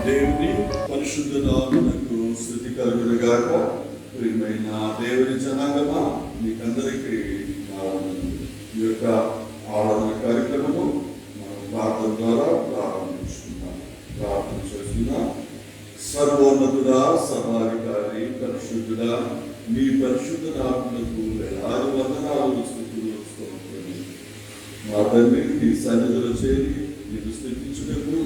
దేవుని పరిశుద్ధ నామమునకు స్తుతి కలుగును గాక. ప్రియమైన దేవుని జనాంగమా, మీకందరికీ ఈ యొక్క ఆరాధన కార్యక్రమము మనం ప్రార్థన ద్వారా ప్రారంభించుకున్నాం. ప్రార్థన చేస్తున్నాం. సర్వోన్నతుడా, సర్వాధికారి, పరిశుద్ధుడా, మీ పరిశుద్ధ నామమునకు వేలాది వందనాలు, స్తుతులు, స్తోత్రములు. మా తండ్రి, మీ సన్నిధిలో చేరి మీరు స్తుతించుటకు,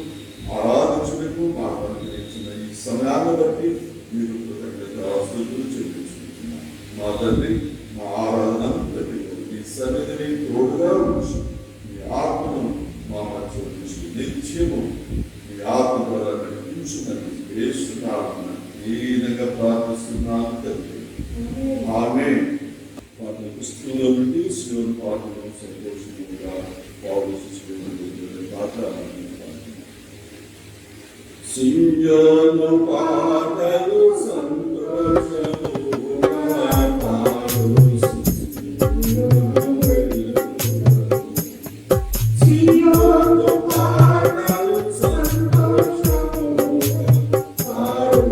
ఆరాధించుటకు మాకు అనుగ్రహించిన ఈ సమయాన్ని బట్టి మీరు కృతజ్ఞతాస్తుతులు చెల్లించుకుంటున్నాం. మా తండ్రి, మా ఆరాధనను బట్టి మీ సన్నిధిని తోడుగా ఉంచి మీ ఆత్మను మా మధ్య ఉంచి నిత్యము మీ ఆత్మ ద్వారా నడిపించుమని యేసునామమున దీనంగా ప్రార్థిస్తున్నాను తండ్రి. ఆమేన్. పాటల పుస్తకంలో నుండి శివుని పాటలు సంతోషంగా పాట సియోను పాటలు సంతోషముగా పాడు సియోను పాటలు సంతోషముగా పాడు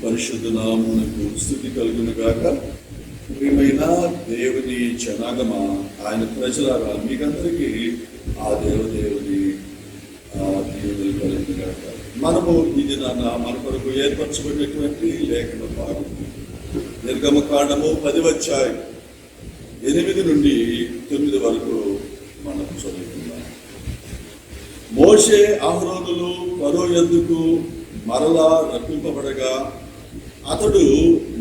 పరిశుద్ధ నామమునకు స్తుతి కలుగును గాక. ప్రియమైన దేవుని జనాంగమా, ఆయన ప్రజలారా, మీకందరికీ ఆ దేవుని దీవెనలు కలుగును గాక. మనము ఈ దినాన మన కొరకు ఏర్పరచబడినటువంటి లేఖన భాగం నిర్గమకాండము 10వ అధ్యాయం 8 నుండి 9 వరకు మనం చదువుతున్నాం. మోషే అహరోనులు ఫరో యొద్దకు మరలా రప్పింపబడగా అతడు,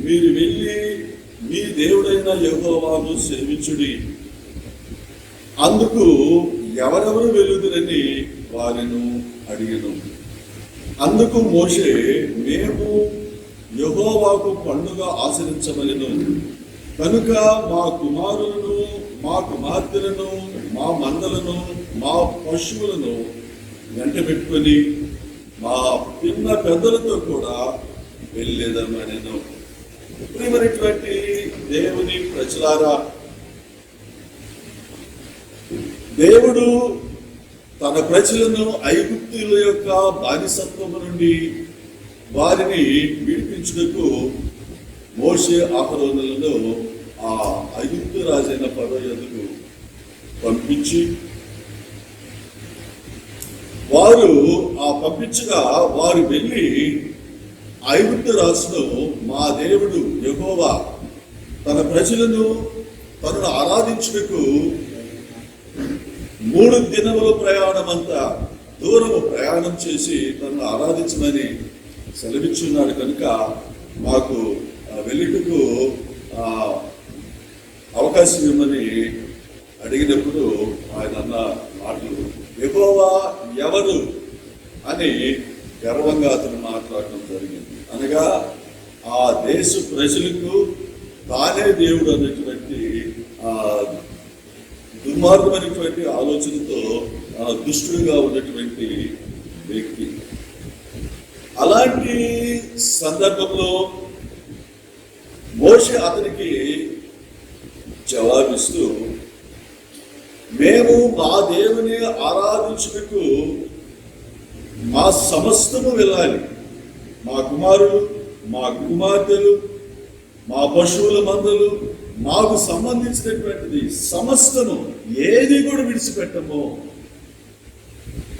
మీరు వెళ్ళి మీ దేవుడైన యెహోవాను సేవించుడి, అందుకు ఎవరెవరు వెలుదురని వారిని అడిగెను. అందుకు మోషే, మేము యెహోవాకు పండుగ ఆచరించవలెను. కనుక మా కుమారులను, మా కుమార్తెలను, మా మందలను, మా పశువులను వెంట పెట్టుకొని మా పిన్న పెద్దలతో కూడా వెళ్ళేదమనెను. ప్రియమైనటువంటి దేవుని ప్రజలారా, దేవుడు తన ప్రజలను ఐగుప్తుల యొక్క బానిసత్వము నుండి వారిని విడిపించుటకు మోషే అహరోనులను ఆ ఐగుప్తు రాజైన ఫరో యొద్దకు పంపించి, వారు పంపించగా వారు వెళ్ళి ఐగుప్తు రాజును, మా దేవుడు యెహోవా తన ప్రజలను తనను ఆరాధించుటకు 3 దినముల ప్రయాణమంతా దూరము ప్రయాణం చేసి తనను ఆరాధించమని సెలవిచ్చున్నాడు. కనుక మాకు వెళ్ళుటకు అవకాశం ఇవ్వమని అడిగినప్పుడు ఆయన అన్న మాటలు, యెహోవా ఎవరు అని గర్వంగా అతను మాట్లాడటం జరిగింది. అనగా ఆ దేశ ప్రజలకు తానే దేవుడు అనేటువంటి దుర్మార్గమైనటువంటి ఆలోచనతో దుష్టుడుగా ఉన్నటువంటి వ్యక్తి. అలాంటి సందర్భంలో మోషే అతనికి జవాబిస్తూ, మేము మా దేవుని ఆరాధించుటకు మా సమస్తము వెళ్ళాలి, మా కుమారులు, మా కుమార్తెలు, మా పశువుల మందలు, మాకు సంబంధించినటువంటిది సమస్తము ఏది కూడా విడిచిపెట్టము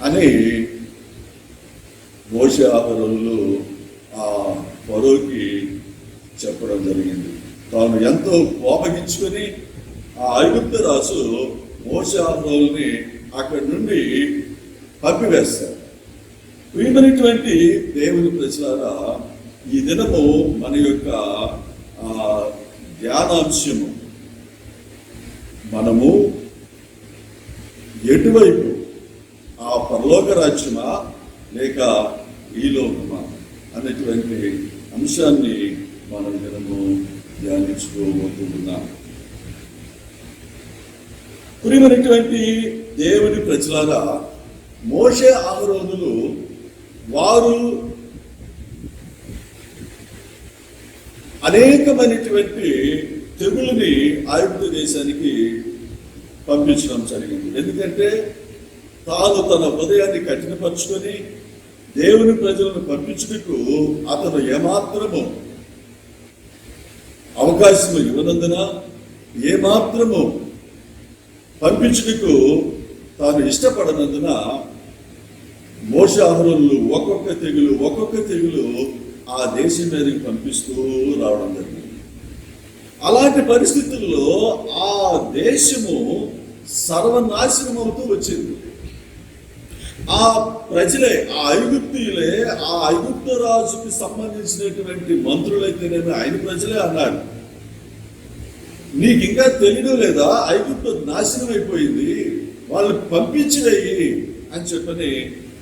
అని మోషే అహరోనులు ఆ ఫరోకి చెప్పడం జరిగింది. తాను ఎంతో కోపగించుకొని ఆ ఐగుప్తు రాజు మోషే అహరోనుల్ని అక్కడి నుండి పంపివేస్తారు. ప్రియమైనటువంటి దేవుని ప్రజలారా, ఈ దినము మన యొక్క ధ్యానాంశము, మనము ఎటువైపు, ఆ పరలోక రాజ్యమా లేక ఈ లోకమా అనేటువంటి అంశాన్ని మనం దినము ధ్యానించుకోబోతున్నాం. ప్రియమైనటువంటి దేవుని ప్రజలారా, మోషే అహరోనులు వారు అనేకమైనటువంటి తెగులుని ఐగుప్తు దేశానికి పంపించడం జరిగింది. ఎందుకంటే తాను తన హృదయాన్ని కఠినపరుచుకొని దేవుని ప్రజలను పంపించుటకు అతను ఏమాత్రము అవకాశం ఇవ్వనందున, ఏమాత్రము పంపించుటకు తాను ఇష్టపడనందున మోషే అహరోనులు ఒక్కొక్క తెగులు ఆ దేశం మీదకి పంపిస్తూ రావడం జరిగింది. అలాంటి పరిస్థితుల్లో ఆ దేశము సర్వనాశనం అవుతూ వచ్చింది. ఆ ప్రజలే, ఆ ఐగుప్తీయులే, ఆ ఐగుప్తు రాజుకి సంబంధించినటువంటి మంత్రులైతేనేమి ఆయన ప్రజలే అన్నారు, నీకు ఇంకా తెలియదు లేదా, ఐగుప్తు నాశనం అయిపోయింది, వాళ్ళు పంపించినవి అని చెప్పని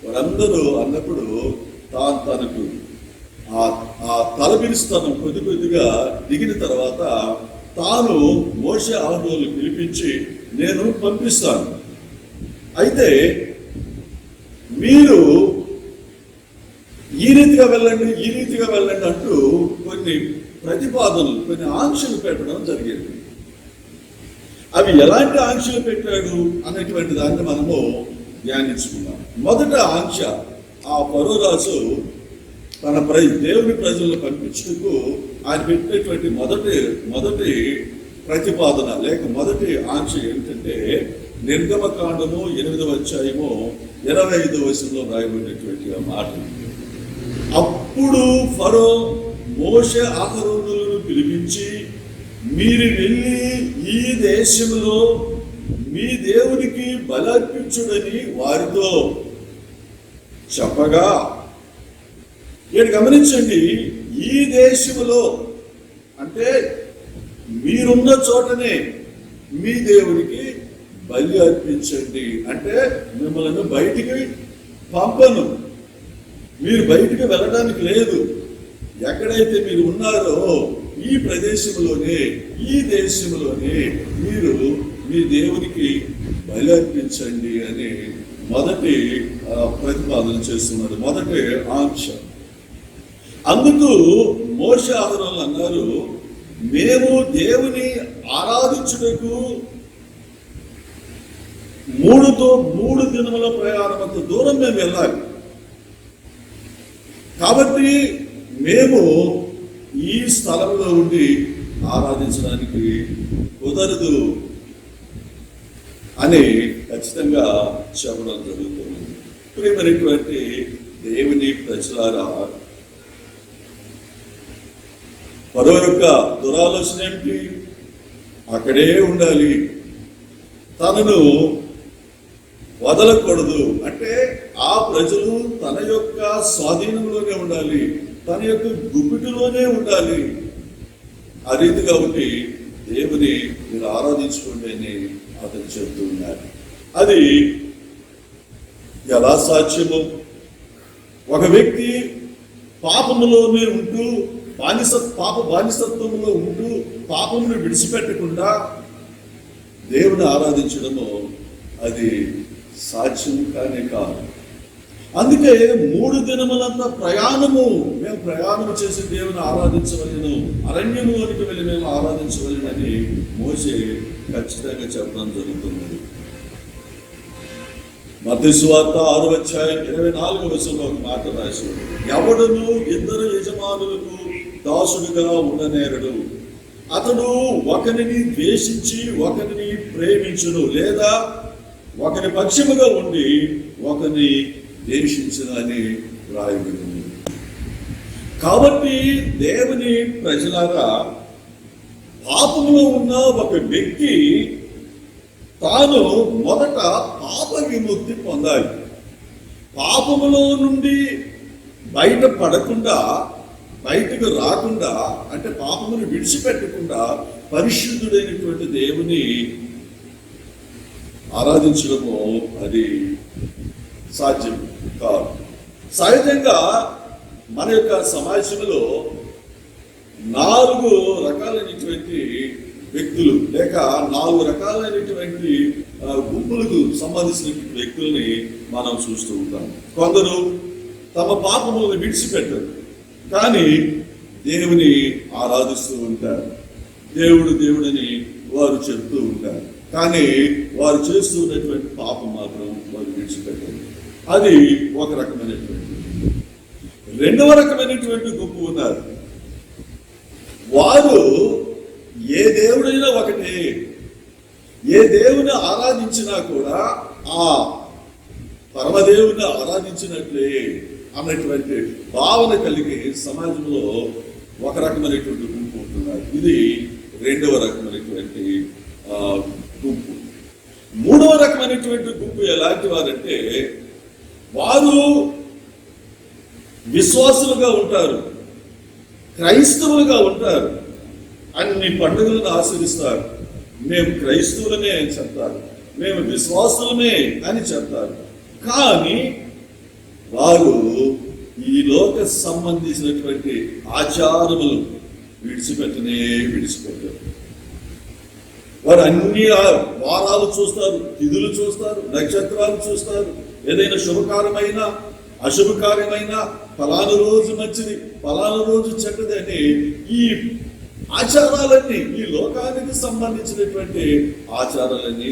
వారందరూ అన్నప్పుడు తనకు ఆ తలబిరుస్తాను కొద్దిగా దిగిన తర్వాత తాను మోషే అహరోనులు పిలిపించి, నేను పంపిస్తాను, అయితే మీరు ఈ రీతిగా వెళ్ళండి అంటూ కొన్ని ప్రతిపాదనలు, కొన్ని ఆంక్షలు పెట్టడం జరిగింది. అవి ఎలాంటి ఆంక్షలు పెట్టాడు అనేటువంటి దాన్ని మనము ధ్యానించుకున్నాం. మొదట ఆంక్ష, ఆ ఫరో రాజు తన దేవుని ప్రజలను పంపించుటకు ఆయన పెట్టినటువంటి మొదటి ప్రతిపాదన లేక మొదటి ఆంక్ష ఏమిటంటే, నిర్గమకాండము 8వ అధ్యాయము 25వ వచనంలో రాయబడినటువంటి మాట. అప్పుడు ఫరో మోషే అహరోనులను పిలిపించి, మీరు వెళ్ళి ఈ దేశంలో మీ దేవునికి బలర్పించుడని వారితో చెప్పగా, ఇక్కడ గమనించండి, ఈ దేశంలో అంటే మీరున్న చోటనే మీ దేవునికి బలి అర్పించండి, అంటే మిమ్మల్ని బయటికి పంపను, మీరు బయటికి వెళ్ళడానికి లేదు, ఎక్కడైతే మీరు ఉన్నారో ఈ ప్రదేశంలోనే, ఈ దేశంలోనే మీరు మీ దేవునికి బలి అర్పించండి అని మొదటి ప్రతిపాదన చేస్తున్నారు, మొదటి ఆంక్ష. అందుకు మోషే ఆహారాలు అన్నారు, మేము దేవుని ఆరాధించుటకు 3 దినముల ప్రయాణమంత దూరం మేము వెళ్ళాలి. కాబట్టి మేము ఈ స్థలంలో ఉండి ఆరాధించడానికి కుదరదు అని ఖచ్చితంగా చెప్పడం జరుగుతుంది. ప్రియమైనటువంటి దేవుని ప్రజలారా, ఫరో యొక్క దురాలోచన ఏమిటి? అక్కడే ఉండాలి, తనను వదలకూడదు. అంటే ఆ ప్రజలు తన యొక్క స్వాధీనంలోనే ఉండాలి, తన యొక్క గుప్పిటిలోనే ఉండాలి. ఆ రీతిగా ఉండి దేవుని మీరు ఆరాధించుకోండి అని అతను చెప్తూ ఉన్నారు. అది ఎలా సాధ్యము? ఒక వ్యక్తి పాపములోనే ఉంటూ బానిసత్వంలో ఉంటూ పాపమును విడిచిపెట్టకుండా దేవుని ఆరాధించడము అది సాధ్యం కానే కాదు. అందుకే 3 దినములంత మేము ప్రయాణం చేసి దేవుని ఆరాధించవలను, అరణ్యములోనికి వెళ్ళి మేము ఆరాధించవలనని మోషే ఖచ్చితంగా చెప్పడం జరుగుతున్నది. మత్తయి సువార్త 6:24 ఒక మాట రాసి, ఎవడును 2 యజమానులకు దాసుడుగా ఉండనేరడు. అతడు ఒకరిని ద్వేషించి ఒకరిని ప్రేమించును, లేదా ఒకరి పక్షముగా ఉండి ఒకరిని ద్వేషించును అని రాయబడింది. కాబట్టి దేవుని ప్రజలారా, పాపంలో ఉన్న ఒక వ్యక్తి తాను మొదట పాప విముక్తి పొందాలి. పాపములో నుండి బయటకు రాకుండా, అంటే పాపమును విడిచిపెట్టకుండా పరిశుద్ధుడైనటువంటి దేవుని ఆరాధించడము అది సాధ్యం కాదు. సహజంగా మన యొక్క సమాజంలో 4 రకాలైనటువంటి వ్యక్తులు లేక 4 రకాలైనటువంటి గుంపులకు సంబంధించినటువంటి వ్యక్తుల్ని మనం చూస్తూ ఉంటాం. కొందరు తమ పాపములను విడిచిపెట్టరు, కానీ దేవుని ఆరాధిస్తూ ఉంటారు. దేవుడని వారు చెప్తూ ఉంటారు, కానీ వారు చేస్తున్నటువంటి పాపం మాత్రం వారు విడిచిపెట్టారు. అది ఒక రకమైనటువంటి. రెండవ రకమైనటువంటి గుంపు ఉన్నారు. వారు ఏ దేవుడైనా ఒకటే, ఏ దేవుని ఆరాధించినా కూడా ఆ పరమదేవుని ఆరాధించినట్లే అన్నటువంటి భావన కలిగి సమాజంలో ఒక రకమైనటువంటి గుంపు ఉంటున్నారు. ఇది రెండవ రకమైనటువంటి గుంపు. మూడవ రకమైనటువంటి గుంపు ఎలాంటి వారంటే, వారు విశ్వాసులుగా ఉంటారు, క్రైస్తవులుగా ఉంటారు, అన్ని పండుగలను ఆచరిస్తారు. మేము క్రైస్తవులమే అని చెప్తారు, మేము విశ్వాసులమే అని చెప్తారు. కానీ వారు ఈ లోక సంబంధించినటువంటి ఆచారములు విడిచిపెట్టరు. వారు అన్ని వారాలు చూస్తారు, తిథులు చూస్తారు, నక్షత్రాలు చూస్తారు. ఏదైనా శుభకార్యమైన అశుభకార్యమైన ఫలానా రోజు మంచిది, ఫలానా రోజు చెడ్డది అని ఈ ఆచారాలన్నీ, ఈ లోకానికి సంబంధించినటువంటి ఆచారాలన్నీ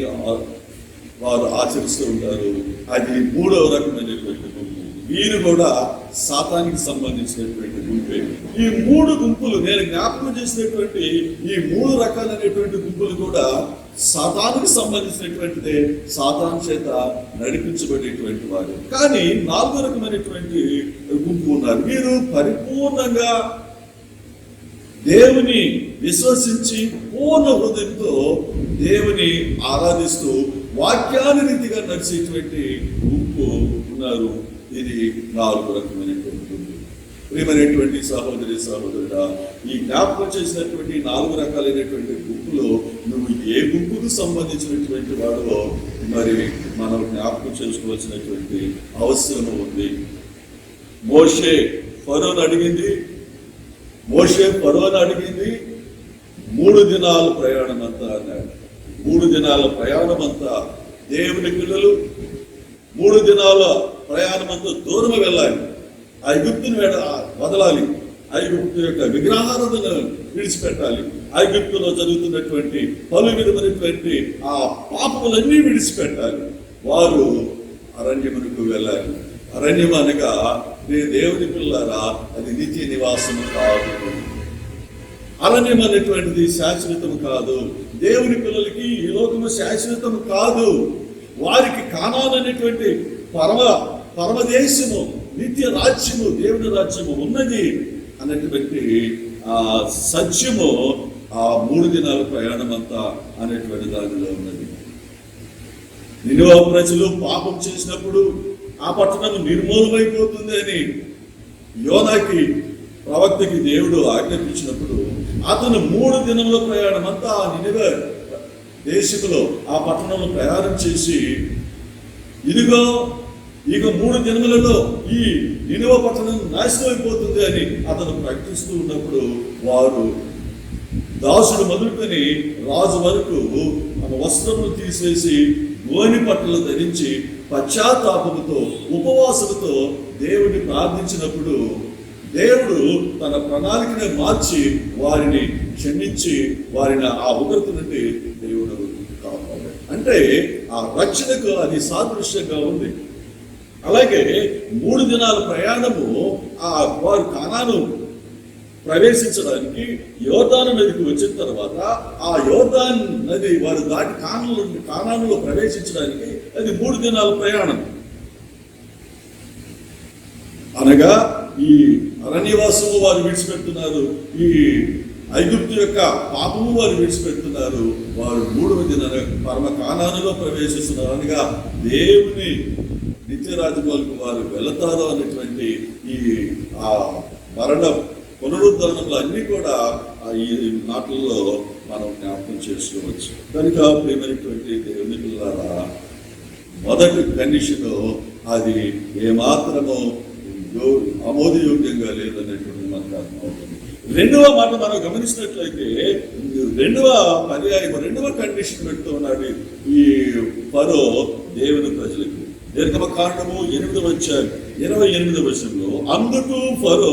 వారు ఆచరిస్తూ ఉంటారు. అది మూడవ రకమైనటువంటి గుంపు. వీరు కూడా సాతానికి సంబంధించినటువంటి గుంపే. ఈ 3 గుంపులు నేను జ్ఞాపకం చేసినటువంటి ఈ 3 రకాలైనటువంటి గుంపులు కూడా సాతానికి సంబంధించినటువంటిదే, సాతాను చేత నడిపించబడేటువంటి వారు. కానీ 4వ రకమైనటువంటి గుంపు ఉన్నారు. వీరు పరిపూర్ణంగా దేవుని విశ్వసించి పూర్ణ హృదయంతో దేవుని ఆరాధిస్తూ వాక్యానురీతిగా నడిచేటువంటి గుంపు ఉన్నారు. ఇది 4వ రకమైనటువంటి గుంపు. ప్రియమైనటువంటి సహోదరి సహోదరుడా, ఈ జ్ఞాపకం చేసినటువంటి 4 రకాలైనటువంటి గుంపులో నువ్వు ఏ గుంపుకు సంబంధించినటువంటి వాడో మరి మనం జ్ఞాపకం చేసుకోవాల్సినటువంటి అవసరం ఉంది. మోషే ఫరోను అడిగింది, మోషే ఫరోను అడిగింది 3 దినాల ప్రయాణం అంతా అన్నాడు. 3 దినాల ప్రయాణం అంతా దేవుని పిల్లలు 3 దినాల ప్రయాణం అంతా దూరం వెళ్ళాలి. ఐగుప్తుని వదలాలి. ఐగుప్తు యొక్క విగ్రహారాధనను విడిచిపెట్టాలి. ఐగుప్తులో జరుగుతున్నటువంటి పలు విధమైనటువంటి ఆ పాపములన్నీ విడిచిపెట్టాలి. వారు అరణ్యమునకు వెళ్ళాలి. అరణ్యం అనగా దేవుని పిల్లరా, అది నిత్య నివాసము కాదు. అరణ్యం అనేటువంటిది శాశ్వతం కాదు. దేవుని పిల్లలకి ఈ లోకము శాశ్వతం కాదు. వారికి కానాను అనేటువంటి పరమదేశము, నిత్య రాజ్యము, దేవుని రాజ్యము ఉన్నది అనేటువంటి ఆ సత్యము ఆ 3 దినాల ప్రయాణం అంతా అనేటువంటి దానిలో ఉన్నది. నినివే ప్రజలు పాపం చేసినప్పుడు ఆ పట్టణం నిర్మూలమైపోతుంది అని యోనాకి ప్రవక్తకి దేవుడు ఆజ్ఞాపించినప్పుడు అతను 3 దినముల ప్రయాణం అంతా ఆ నినివే దేశంలో ఆ పట్టణంలో ప్రయాణం చేసి, ఇదిగో ఇక 3 దినములలో ఈ నినివే పట్టణం నాశనం అయిపోతుంది అని అతను ప్రకటిస్తూ ఉన్నప్పుడు వారు దాసుడు మొదలుకొని రాజు వరకు తమ వస్త్రములు తీసేసి గోని పట్టలు ధరించి పశ్చాత్తాపముతో ఉపవాసముతో దేవుని ప్రార్థించినప్పుడు దేవుడు తన ప్రణాళికను మార్చి వారిని క్షమించి వారిని ఆ ఉగ్రత నుండి దేవుడు కాపాడాడు. అంటే ఆ రక్షణకు అది సాదృశ్యంగా ఉంది. అలాగే 3 దినాల ప్రయాణము ఆ వారు కానాను ప్రవేశించడానికి యోర్దాను నదికి వచ్చిన తర్వాత ఆ యోర్దాన్ నది వారు దాటి కానానులో ప్రవేశించడానికి అది 3 దినాల ప్రయాణం. అనగా ఈ అరణ్యవాసము వారు విడిచిపెడుతున్నారు, ఈ ఐగుప్తు యొక్క పాపము వారు విడిచిపెడుతున్నారు. వారు 3వ దినాన పరమ కానానులో ప్రవేశిస్తున్నారు. అనగా దేవుని నిత్యరాజ్యాలకు వారు వెళతారు అనేటువంటి ఈ ఆ మరణ పునరుద్ధరణలు అన్ని కూడా ఈ మాటల్లో మనం జ్ఞాపకం చేసుకోవచ్చు. కనుక ప్రియమైనటువంటి దేవుని పిల్లలారా, మొదటి కండిషన్ అది ఏమాత్రమో ఆమోదయోగ్యంగా లేదనేటువంటి మనకు అర్థమవుతుంది. రెండవ మాట మనం గమనించినట్లయితే రెండవ కండిషన్ పెడుతూ ఉన్నాడు ఈ ఫరో దేవుని ప్రజలకు. నిర్గమకాండము 8వ అధ్యాయం 28వ వచనంలో, అందుకు ఫరో,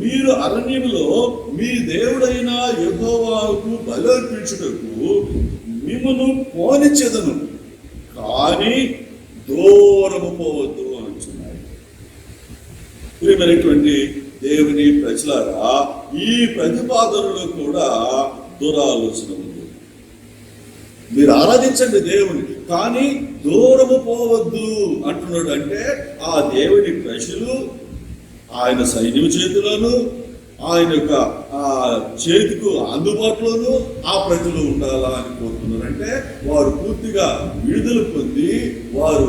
మీరు అరణ్యములో మీ దేవుడైన యెహోవాకు బలి అర్పించుటకు మిమ్మును పోనిచ్చెదను, కానీ దూరము పోవద్దు అంటున్నాడు. ప్రియమైనటువంటి దేవుని ప్రజలారా, ఈ ప్రతిపాదనలో కూడా దురాలోచన ఉంది. మీరు ఆరాధించండి దేవుని, కానీ దూరము పోవద్దు అంటున్నాడు. అంటే ఆ దేవుని ప్రజలు ఆయన సైన్యం చేతిలోను ఆయన యొక్క చేతికు అందుబాటులోను ఆ ప్రజలు ఉండాలా అని కోరుతున్నారు. అంటే వారు పూర్తిగా విడుదల పొంది వారు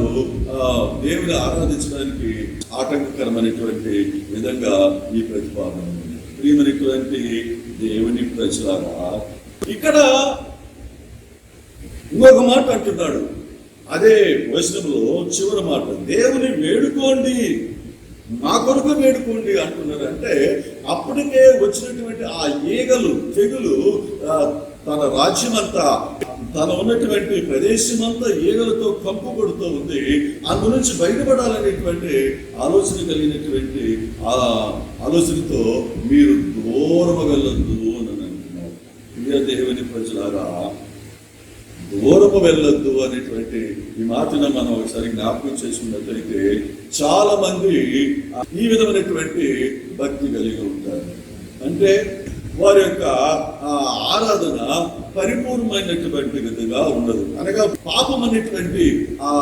దేవుని ఆరాధించడానికి ఆటంకకరమైనటువంటి విధంగా ఈ ప్రతిపాదన ఉంది. ప్రియమైనటువంటి దేవుని ప్రజలారా, ఇక్కడ ఇంకొక మాట అంటున్నాడు. అదే వచనంలో చివరి మాట, దేవుని వేడుకోండి, నా కొరకు వేడుకోండి అంటున్నారు. అంటే అప్పటికే వచ్చినటువంటి ఆ ఈగలు తెగులు తన రాజ్యమంతా, తన ఉన్నటువంటి ప్రదేశమంతా ఈగలతో కంపు కొడుతూ ఉంది. అందు నుంచి బయటపడాలనేటువంటి ఆలోచన కలిగినటువంటి ఆ ఆలోచనతో మీరు దూరము వెళ్ళొద్దు అని అంటున్నారు. ప్రియ దేవుని ప్రజలారా, దూరము వెళ్ళొద్దు అనేటువంటి ఈ మాటను మనం ఒకసారి జ్ఞాపకం చేసుకున్నట్లయితే చాలా మంది ఈ విధమైనటువంటి భక్తి కలిగి ఉంటారు. అంటే వారి యొక్క ఆరాధన పరిపూర్ణమైనటువంటి విధంగా ఉండదు. అనగా పాపం అనేటువంటి ఆ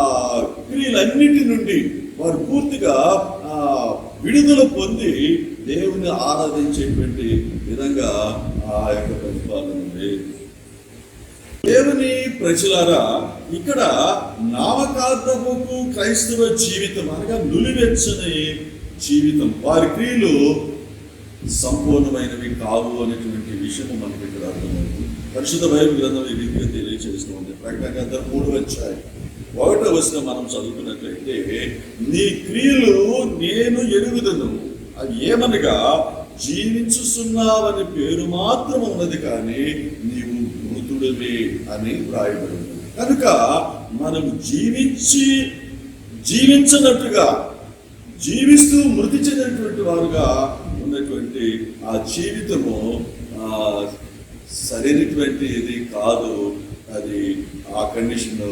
క్రియలన్నిటి నుండి వారు పూర్తిగా విడుదల పొంది దేవుని ఆరాధించేటువంటి విధంగా ఆ యొక్క ప్రతిపాదన లేదు. దేవుని ప్రజలారా, ఇక్కడ నామకార్థముకు క్రైస్తవ జీవితం అనగా నులివెచ్చని జీవితం, వారి క్రియలు సంపూర్ణమైనవి కావు అనేటువంటి విషయం మనకి ఇక్కడ అర్థమవుతుంది. పరిశుద్ధ బైబిల్ గ్రంథం ఈ రీతిగా తెలియజేస్తుంది. ప్రకటన గ్రంథం 3వ అధ్యాయం 1వ వచనం మనం చదువుకున్నట్లయితే, నీ క్రియలు నేను ఎరుగుదను, అవి ఏమనగా జీవించుచున్నావని పేరు మాత్రం ఉన్నది, కానీ నీవు మృతుడివి అని వ్రాయబడింది. కనుక మనం జీవించనట్టుగా జీవిస్తూ మృతి చెందినటువంటి వారుగా ఉన్నటువంటి ఆ జీవితము సరైనటువంటిది కాదు. అది ఆ కండిషన్,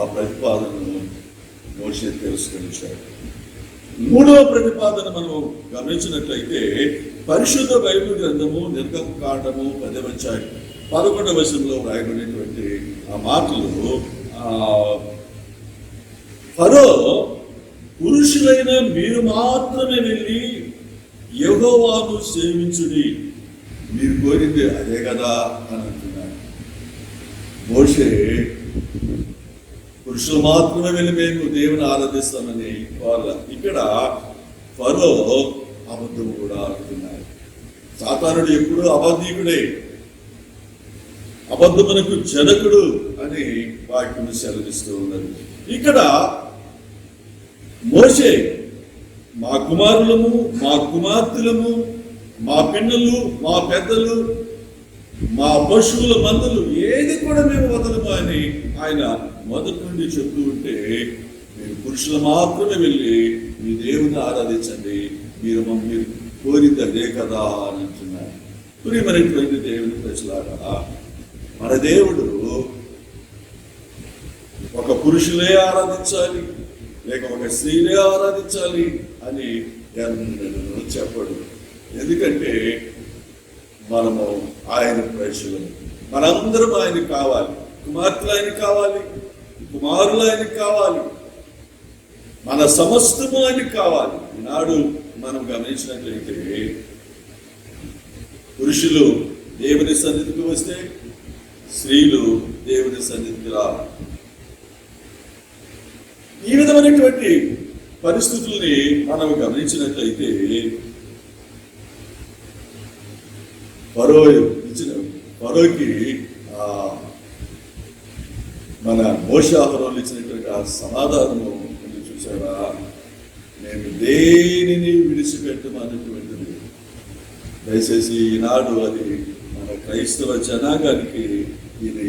ఆ ప్రతిపాదనను మోషే తెలుసుకొనిచ్చాడు. మూడవ ప్రతిపాదన మనం గమనించినట్లయితే పరిశుద్ధ బైబిల్ గ్రంథము నిర్గమకాండము 10వ అధ్యాయం 11వ వచనంలో వ్రాయబడినటువంటి ఆ మాటలు, ఫరో పురుషులైన మీరు మాత్రమే వెళ్ళి యెహోవాను సేవించుడి, మీరు కోరింది అదే కదా అని అంటున్నాడు. మోషే పురుషులు మాత్రమే వెళ్ళి మేము దేవుని ఆరాధిస్తామని వాళ్ళ, ఇక్కడ ఫరో అబద్ధం కూడా అంటున్నాడు. సాతానుడు ఎప్పుడు అబద్ధీకుడే, అబద్ధమునకు జనకుడు అని వాక్యం సెలవిస్తూ ఉన్నది. ఇక్కడ మోషే మా కుమారులము, మా కుమార్తెలము, మా పిన్నలు, మా పెద్దలు, మా పశువుల మందలు ఏది కూడా మేము వదలము అని ఆయన మొదటి నుండి చెప్తూ ఉంటే, మీరు పురుషులు మాత్రమే వెళ్ళి మీ దేవుని ఆరాధించండి, మీరు కోరింది అదే కదా అని అంటున్నారు. ప్రియమైనటువంటి దేవుని ప్రజలారా, మన దేవుడు ఒక పురుషులే ఆరాధించాలి లేక ఒక స్త్రీలే ఆరాధించాలి అని చెప్పడు. ఎందుకంటే మనము ఆయన ప్రజలు, మనందరం ఆయనకు కావాలి, కుమార్తెలు ఆయనకు కావాలి, కుమారులు ఆయనకు కావాలి, మన సమస్తము ఆయనకు కావాలి. ఈనాడు మనం గమనించినట్లయితే పురుషులు దేవుని సన్నిధికి వస్తే స్త్రీలు దేవుని సన్నిధికి రావాలి. ఈ విధమైనటువంటి పరిస్థితుల్ని మనం గమనించినట్లయితే ఫరోకి మన మోషే అహరోను ఇచ్చినటువంటి ఆ సమాధానము చూసారా, నేను దేనిని విడిచిపెట్టమన్నటువంటిది. దయచేసి ఈనాడు అది మన క్రైస్తవ జనాంగానికి ఇది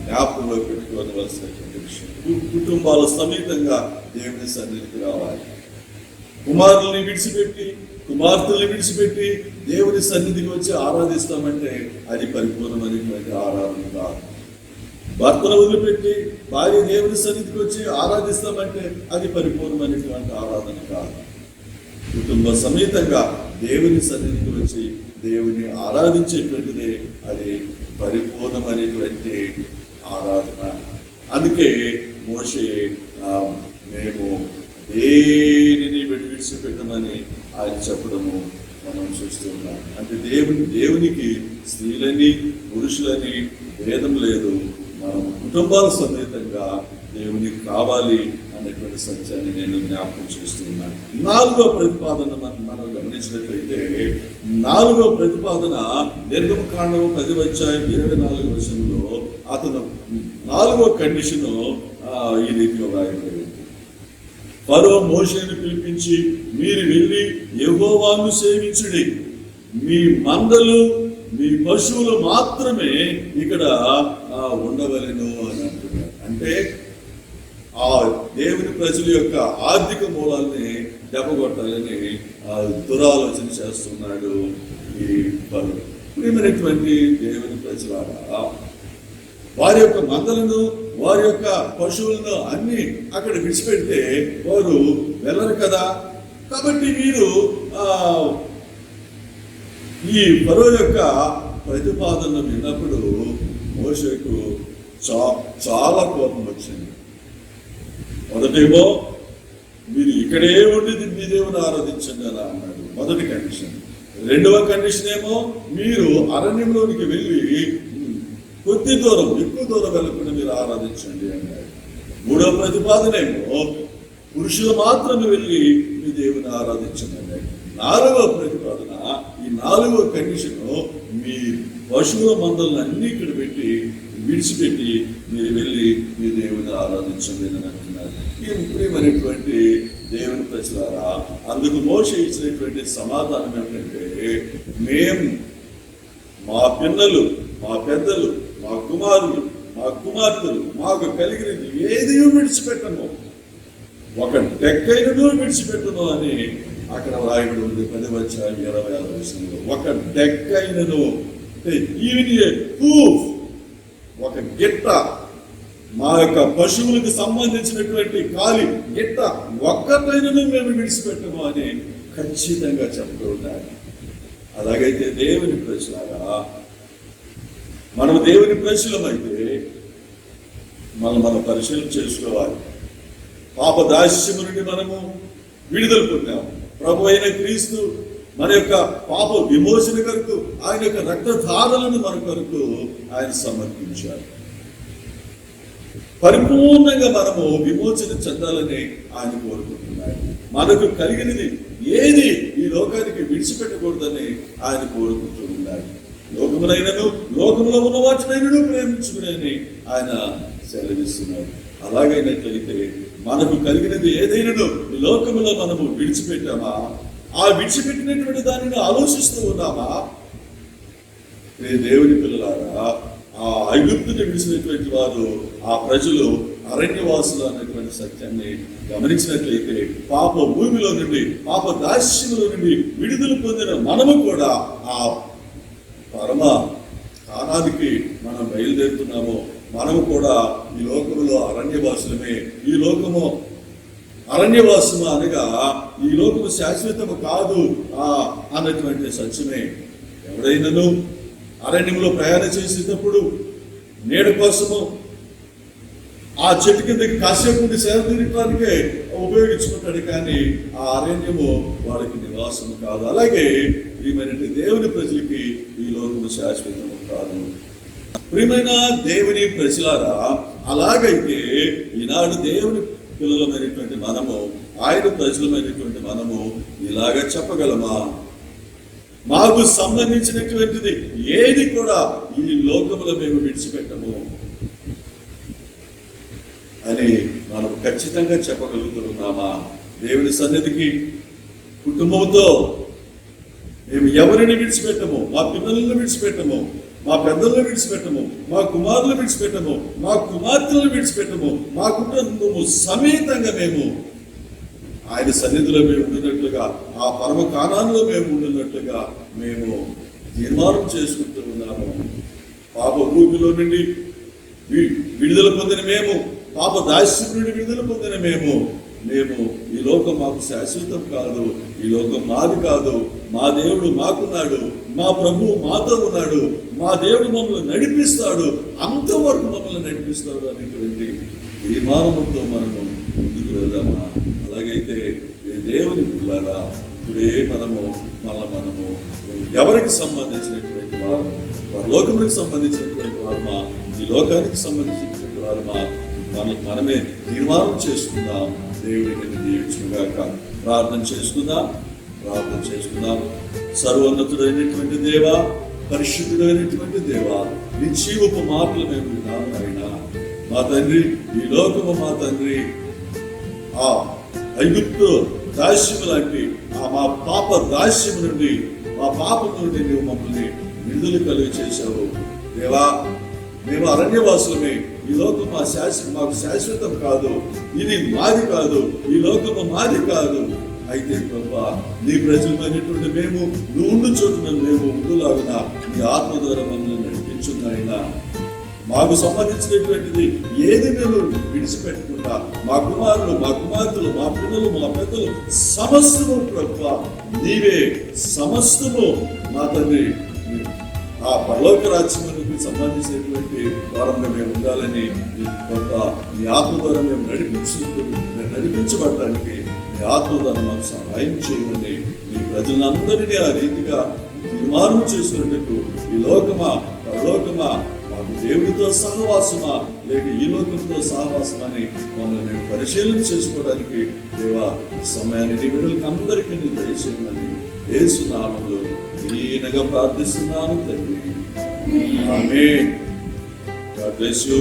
జ్ఞాపకంలో పెట్టుకోవలసినటువంటి విషయం. కుటుంబాల సమేతంగా దేవుని సన్నిధికి రావాలి. కుమారుల్ని విడిచిపెట్టి, కుమార్తెల్ని విడిచిపెట్టి దేవుని సన్నిధికి వచ్చి ఆరాధిస్తామంటే అది పరిపూర్ణమైనటువంటి ఆరాధన కాదు. భర్తను వదిలిపెట్టి భార్య దేవుని సన్నిధికి వచ్చి ఆరాధిస్తామంటే అది పరిపూర్ణమైనటువంటి ఆరాధన కాదు. కుటుంబ సమేతంగా దేవుని సన్నిధికి వచ్చి దేవుని ఆరాధించేటువంటిదే అది పరిపూర్ణమైనటువంటి ఆరాధన. అందుకే మోషే మేము దేనిని విడిచిపెట్టమని ఆయన చెప్పడము మనం చూస్తున్నాం. అంటే దేవునికి స్త్రీలని పురుషులని భేదం లేదు. మనం కుటుంబాల సమేతంగా దేవునికి కావాలి అనేటువంటి సత్యాన్ని నేను జ్ఞాపకం చేస్తున్నాను. 4వ ప్రతిపాదన మనం గమనించినట్లయితే 4వ ప్రతిపాదన నిర్గమకాండము 10వ అధ్యాయం 24వ వచనంలో అతను 4వ కండిషను ఈ రీతిలో రాయబడింది. ఫరో మోషేను పిలిపించి మీరు వెళ్ళి యెహోవాను సేవించుడి, మీ మందలు మీ పశువులు మాత్రమే ఇక్కడ ఉండవలెను అని అంటున్నారు. అంటే ఆ దేవుని ప్రజల యొక్క ఆర్థిక మూలాల్ని దెబ్బగొట్టాలని దురాలోచన చేస్తున్నాడు ఈ ఫరో. ప్రియమైనటువంటి దేవుని ప్రజలారా, వారి యొక్క మందలను వారి యొక్క పశువులను అన్ని అక్కడ విడిచిపెడితే వారు వెళ్ళరు కదా. కాబట్టి మీరు ఈ ఫరో యొక్క ప్రతిపాదన విన్నప్పుడు మోషేకు చాలా కోపం వచ్చింది. మొదటేమో మీరు ఇక్కడే ఉండి మీ దేవుని ఆరాధించండి అలా అన్నాడు, మొదటి కండిషన్. రెండవ కండిషన్ ఏమో మీరు అరణ్యంలోనికి వెళ్ళి కొద్ది దూరం, ఎక్కువ దూరం వెళ్ళకుండా మీరు ఆరాధించండి అన్నాడు. మూడవ ప్రతిపాదన ఏమో పురుషులు మాత్రమే వెళ్ళి మీ దేవుని ఆరాధించండి అన్నాడు. 4వ ప్రతిపాదన, ఈ 4వ కండిషన్, మీ పశువుల మందలను అన్ని ఇక్కడ పెట్టి విడిచిపెట్టి మీరు వెళ్ళి మీ దేవుని ఆరాధించండి అని అంటున్నారు. ఈ ప్రియమైనటువంటి దేవుని ప్రజలారా, అందుకు మోషే ఇచ్చినటువంటి సమాధానం ఏమిటంటే, మేము మా పిల్లలు, మా పెద్దలు, మా కుమారులు, మా కుమార్తెలు మాకు కలిగినది ఏది విడిచిపెట్టము, ఒక డెక్కైనను విడిచిపెట్టను అని అక్కడ రాయబడి ఉంది 10:26 ఒక డెక్కైనను, ఒక గిట్ట, మా యొక్క పశువులకు సంబంధించినటువంటి కాలి గిట్ట ఒక్కటైనను మేము విడిచిపెట్టము అని ఖచ్చితంగా చెప్తూ ఉంటారు. అలాగైతే దేవుని ప్రజలారా, మనం దేవుని ప్రజలమైతే మనం పరిశీలన చేసుకోవాలి. పాప దాస్యము నుండి మనము విడుదల పొందాము. ప్రభు అయిన క్రీస్తు మన యొక్క పాప విమోచన కొరకు ఆయన యొక్క రక్తధారలను మన కొరకు ఆయన సమర్పించారు. పరిపూర్ణంగా మనము విమోచన చెందాలని ఆయన కోరుకుంటున్నారు. మనకు కలిగినది ఏది ఈ లోకానికి విడిచిపెట్టకూడదని ఆయన కోరుకుంటూ ఉన్నారు. లోకమునైనను లోకంలో ఉన్న వాటినైనను ప్రేమించుకుని ఆయన సెలవిస్తున్నారు. అలాగైనట్లయితే మనకు కలిగినది ఏదైనాను ఈ లోకములో మనము విడిచిపెట్టామా? ఆ విడిచిపెట్టినటువంటి దానిని ఆలోచిస్తూ ఉన్నామా? దేవుని పిల్లలారా, ఆ ఐగుప్తుని విడిచినటువంటి వారు, ఆ ప్రజలు అరణ్యవాసులు అనేటువంటి సత్యాన్ని గమనించినట్లయితే పాప భూమిలో నుండి, పాప దాస్యములో నుండి విడుదల పొందిన మనము కూడా ఆ పరమ కానానికి మనం బయలుదేరుతున్నాము. మనము కూడా ఈ లోకములో అరణ్యవాసులమే. ఈ లోకము అరణ్యవాసము అనగా ఈ లోకము శాశ్వతము కాదు అన్నటువంటి సత్యమే. ఎవడైనాను అరణ్యంలో ప్రయాణం చేసేటప్పుడు నీడ కోసము ఆ చెట్టు కిందకి కాసేపు నుండి సేవ తీరటానికే ఉపయోగించుకుంటాడు, కానీ ఆ అరణ్యము వాడికి నివాసము కాదు. అలాగే ప్రియమైన దేవుని ప్రజలకి ఈ లోకము శాశ్వతము కాదు. ప్రియమైన దేవుని ప్రజలారా, అలాగైతే ఈనాడు దేవుని పిల్లలమైనటువంటి మనము, ఆయన ప్రజలమైనటువంటి మనము ఇలాగ చెప్పగలమా? మాకు సంబంధించినటువంటిది ఏది కూడా ఈ లోకములో మేము విడిచిపెట్టము అని మనం ఖచ్చితంగా చెప్పగలుగుతున్నామా? దేవుని సన్నిధికి కుటుంబంతో మేము ఎవరిని విడిచిపెట్టము, మా పిల్లలను విడిచిపెట్టము, మా పెద్దలను విడిచిపెట్టము, మా కుమారులను విడిచిపెట్టము, మా కుమార్తెలను విడిచిపెట్టము, మా కుటుంబము సమేతంగా మేము ఆయన సన్నిధిలో మేము ఉండినట్లుగా, ఆ పరమ కానాల్లో మేము ఉండినట్లుగా మేము తీర్మానం చేసుకుంటూ ఉన్నాము. పాప భూమిలో నుండి విడుదల పొందిన మేము, పాప దాస్యం నుండి విడుదల పొందిన మేము ఈ లోకం మాకు శాశ్వతం కాదు, ఈ లోకం మాది కాదు, మా దేవుడు మాకున్నాడు, మా ప్రభువు మాతో ఉన్నాడు, మా దేవుడు మమ్మల్ని నడిపిస్తాడు, అంతవరకు మమ్మల్ని నడిపిస్తాడు అనేటువంటి తీర్మానంతో మనము ముందుకు వెళ్దామా? అలాగైతే దేవుని పిల్లారా, ఇప్పుడే మనము ఎవరికి సంబంధించినటువంటి వారు, లోకములకు సంబంధించినటువంటి వారమా, ఈ లోకానికి సంబంధించినటువంటి వారమా, మనమే తీర్మానం చేసుకుందాం. దేవుడిని దీవించుగాక. ప్రార్థన చేసుకుందాం. సర్వోన్నతుడైనటువంటి దేవా, పరిశుద్ధుడైనటువంటి దేవా, నిశ్చీవపు మాటలు మేము విన్నాము అయినా మా తండ్రి, ఈ లోకము మా తండ్రి ఆ ఐగుప్తు దాస్యము లాంటి మా పాప దాస్యము నుండి, మా పాపం నుండి నువ్వు మమ్మల్ని విడుదల కలుగ చేశావు దేవా. మేము అరణ్యవాసులమే, ఈ లోకం మాకు శాశ్వతం కాదు, ఇది మాది కాదు, ఈ లోకము మాది కాదు. అయితే ప్రభా, నీ ప్రజలమైనటువంటి మేము నువ్వు ఉండు చోటున మేము ఉండులాగున నీ ఆత్మ ద్వారా మమ్మల్ని నడిపించున్నాయినా. మాకు సంబంధించినటువంటిది ఏది మేము విడిచిపెట్టకుండా, మా కుమారులు, మా కుమార్తెలు, మా పిల్లలు, మా పెద్దలు సమస్తము ప్రభా నీవే, సమస్తము మా తండ్రి ఆ పరలోక రాజ్యానికి సంబంధించినటువంటి వారంగా మేము ఉండాలని నీ ఆత్మ ద్వారా మేము నడిపించబడటానికి నీ ఆత్మ ద్వారా మాకు సహాయం చేయమని నీ ప్రజలందరినీ ఆ రీతిగా తీర్మానం చేసినట్టు ఈ లోకమా పరలోకమా, మాకు దేవుడితో సహవాసమా లేక ఈ లోకంతో సహవాసమా అని మమ్మల్ని మేము పరిశీలన చేసుకోవడానికి దేవా సమయాన్ని నీ బిడ్డలకు అందరికీ నీ దయచేయమని యేసు నామములో దీనగా ప్రార్థిస్తున్నాను తండ్రి. ఆమేన్. God bless you.